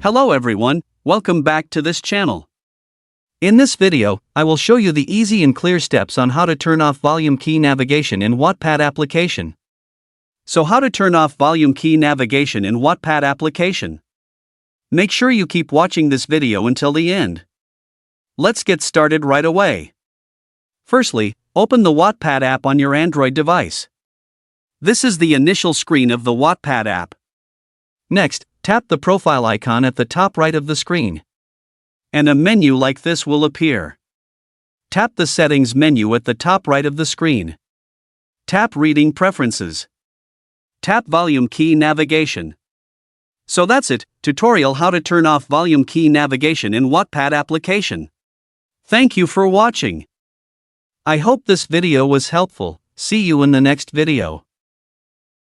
Hello everyone, welcome back to this channel. In this video, I will show you the easy and clear steps on how to turn off volume key navigation in Wattpad application. So how to turn off volume key navigation in Wattpad application? Make sure you keep watching this video until the end. Let's get started right away. Firstly, open the Wattpad app on your Android device. This is the initial screen of the Wattpad app. Next, tap the profile icon at the top right of the screen. And a menu like this will appear. Tap the Settings menu at the top right of the screen. Tap Reading Preferences. Tap Volume Key Navigation. So that's it, tutorial how to turn off volume key navigation in Wattpad application. Thank you for watching. I hope this video was helpful. See you in the next video.